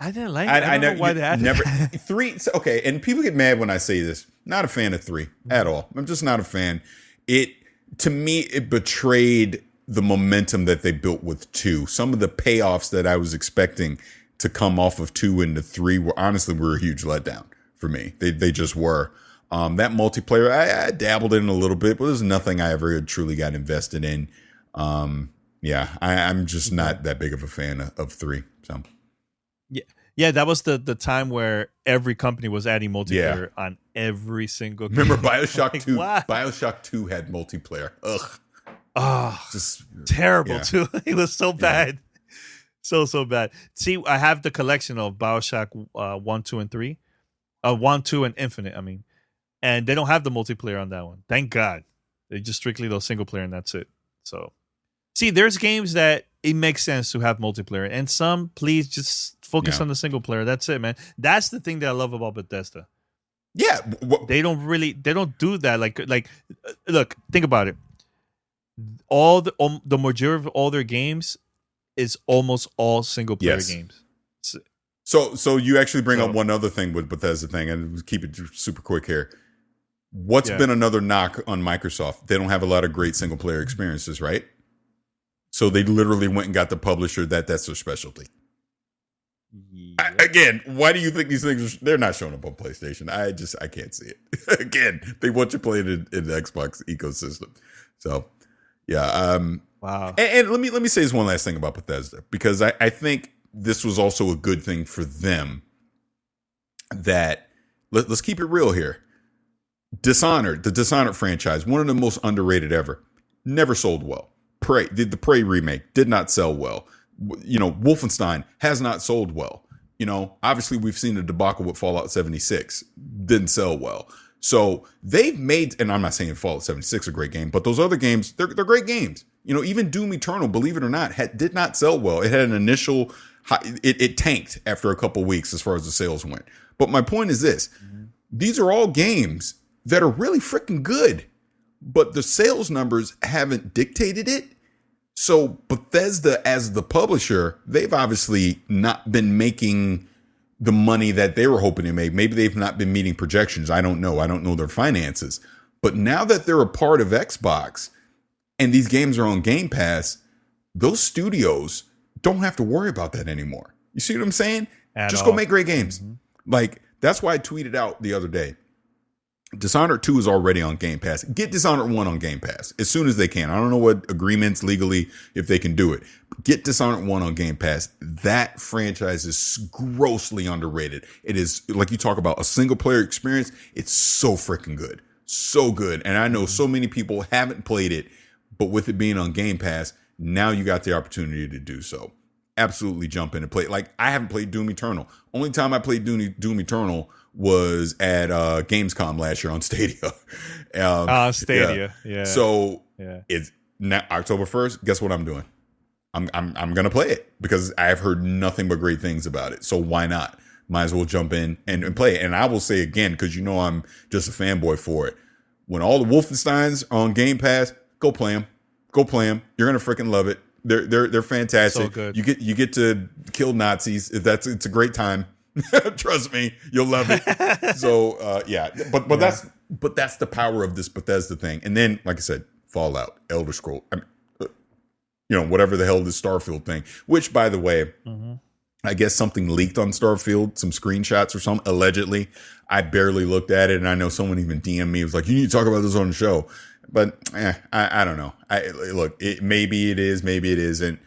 I didn't like it. I don't know why they added never 3. Okay, and people get mad when I say this. Not a fan of 3 at all. I'm just not a fan. To me, it betrayed the momentum that they built with 2. Some of the payoffs that I was expecting to come off of 2 into 3 were a huge letdown for me. They just were. That multiplayer, I dabbled in a little bit, but there's nothing I ever truly got invested in. I'm just not that big of a fan of 3. So. Yeah, that was the time where every company was adding multiplayer on every single game. Remember BioShock 2? Wow. BioShock 2 had multiplayer. Ugh. Oh, just terrible too. It was so bad. So bad. See, I have the collection of BioShock 1, 2, and 3. 1, 2, and Infinite, I mean. And they don't have the multiplayer on that one. Thank God. They just strictly those single player and that's it. So, see, there's games that it makes sense to have multiplayer. And some, please just focus on the single player. That's it, man. That's the thing that I love about Bethesda. Yeah. They don't do that. Like, look, think about it. All the majority of all their games is almost all single player games. So you actually bring up one other thing with Bethesda thing, and we'll keep it super quick here. What's been another knock on Microsoft? They don't have a lot of great single player experiences, right? So they literally went and got the publisher that's their specialty. Again, why do you think these things they're not showing up on PlayStation? I can't see it. Again, they want you playing it in the Xbox ecosystem. So wow. And let me say this one last thing about Bethesda, because I think this was also a good thing for them that let's keep it real here. Dishonored, the Dishonored franchise, one of the most underrated ever, never sold well. Prey, the Prey remake did not sell well. Wolfenstein has not sold well. Obviously we've seen the debacle with Fallout 76, didn't sell well. So they've made, and I'm not saying Fallout 76 is a great game, but those other games, they're great games. Even Doom Eternal, believe it or not, did not sell well. It had an initial, it tanked after a couple weeks as far as the sales went. But my point is this, these are all games that are really freaking good, but the sales numbers haven't dictated it. So Bethesda, as the publisher, they've obviously not been making the money that they were hoping to make. Maybe they've not been meeting projections. I don't know. I don't know their finances. But now that they're a part of Xbox and these games are on Game Pass, those studios don't have to worry about that anymore. You see what I'm saying? Just go make great games. Like, that's why I tweeted out the other day, Dishonored 2 is already on Game Pass. Get Dishonored 1 on Game Pass as soon as they can. I don't know what agreements legally, if they can do it. Get Dishonored 1 on Game Pass. That franchise is grossly underrated. It is, like you talk about, a single player experience. It's so freaking good. So good. And I know so many people haven't played it, but with it being on Game Pass, now you got the opportunity to do so. Absolutely jump in and play. Like, I haven't played Doom Eternal. Only time I played Doom Eternal was at Gamescom last year on Stadia. Stadia, yeah. So it's now October 1st. Guess what I'm doing? I'm gonna play it because I've heard nothing but great things about it. So why not? Might as well jump in and play it. And I will say again, because I'm just a fanboy for it. When all the Wolfensteins are on Game Pass, go play them. Go play them. You're gonna freaking love it. They're fantastic. So good. You get to kill Nazis. It's a great time. Trust me, you'll love it. So but that's the power of this Bethesda thing. And then, like I said, Fallout, Elder Scroll, whatever the hell this Starfield thing. Which, by the way, I guess something leaked on Starfield, some screenshots or something. Allegedly, I barely looked at it, and I know someone even DM'd me. It was like, "You need to talk about this on the show." But I don't know. Maybe it is, maybe it isn't.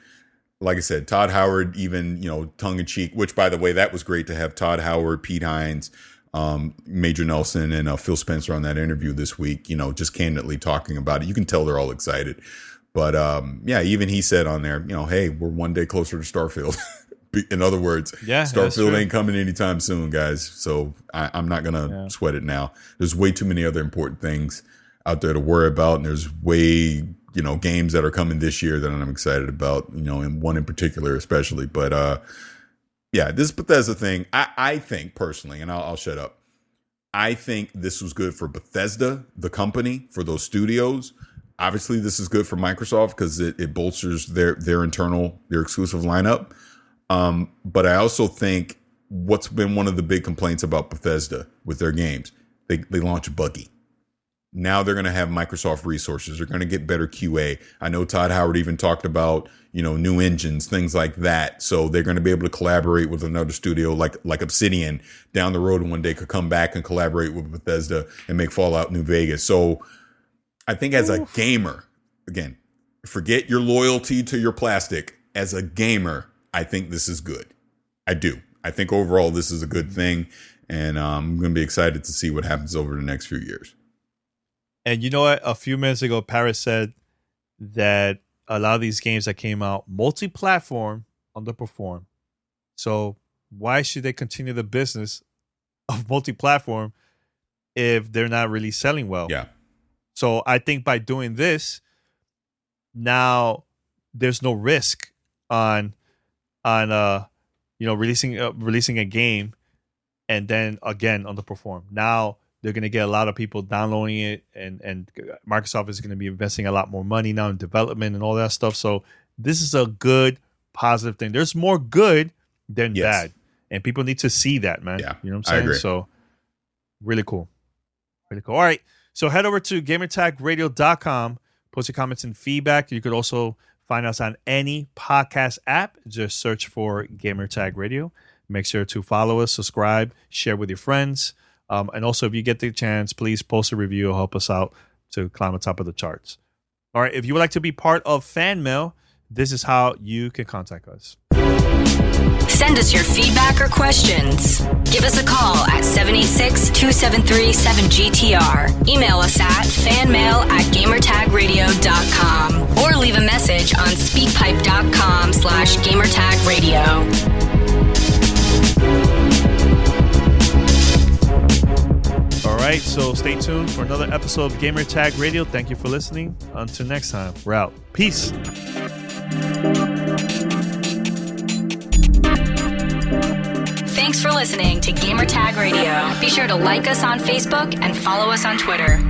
Like I said, Todd Howard, even, tongue in cheek, which, by the way, that was great to have Todd Howard, Pete Hines, Major Nelson, and Phil Spencer on that interview this week, just candidly talking about it. You can tell they're all excited. But even he said on there, hey, we're one day closer to Starfield. In other words, Starfield ain't coming anytime soon, guys. So I'm not going to sweat it now. There's way too many other important things out there to worry about. And there's way games that are coming this year that I'm excited about, and one in particular especially. But this Bethesda thing, I think personally, and I'll shut up, I think this was good for Bethesda, the company, for those studios. Obviously, this is good for Microsoft because it bolsters their exclusive lineup. But I also think what's been one of the big complaints about Bethesda with their games, they launch buggy. Now they're going to have Microsoft resources. They're going to get better QA. I know Todd Howard even talked about, new engines, things like that. So they're going to be able to collaborate with another studio like Obsidian down the road, and one day could come back and collaborate with Bethesda and make Fallout New Vegas. So I think as a gamer, again, forget your loyalty to your plastic. As a gamer, I think this is good. I do. I think overall this is a good thing. And I'm going to be excited to see what happens over the next few years. And you know what? A few minutes ago, Paris said that a lot of these games that came out multi-platform underperform. So why should they continue the business of multi-platform if they're not really selling well? Yeah. So I think by doing this, now there's no risk on releasing a game and then again underperform. Now they're going to get a lot of people downloading it, and Microsoft is going to be investing a lot more money now in development and all that stuff. So this is a good, positive thing. There's more good than bad, and people need to see that, man. Yeah, you know what I'm saying? I agree. So really cool. Really cool. All right. So head over to gamertagradio.com, post your comments and feedback. You could also find us on any podcast app. Just search for Gamertag Radio. Make sure to follow us, subscribe, share with your friends. And also, if you get the chance, please post a review. It'll help us out to climb on top of the charts. All right. If you would like to be part of Fan Mail, this is how you can contact us. Send us your feedback or questions. Give us a call at 786-273-7GTR. Email us at fanmail@gamertagradio.com or leave a message on speakpipe.com/gamertagradio. All right, so stay tuned for another episode of Gamer Tag Radio. Thank you for listening. Until next time, we're out. Peace. Thanks for listening to Gamer Tag Radio. Be sure to like us on Facebook and follow us on Twitter.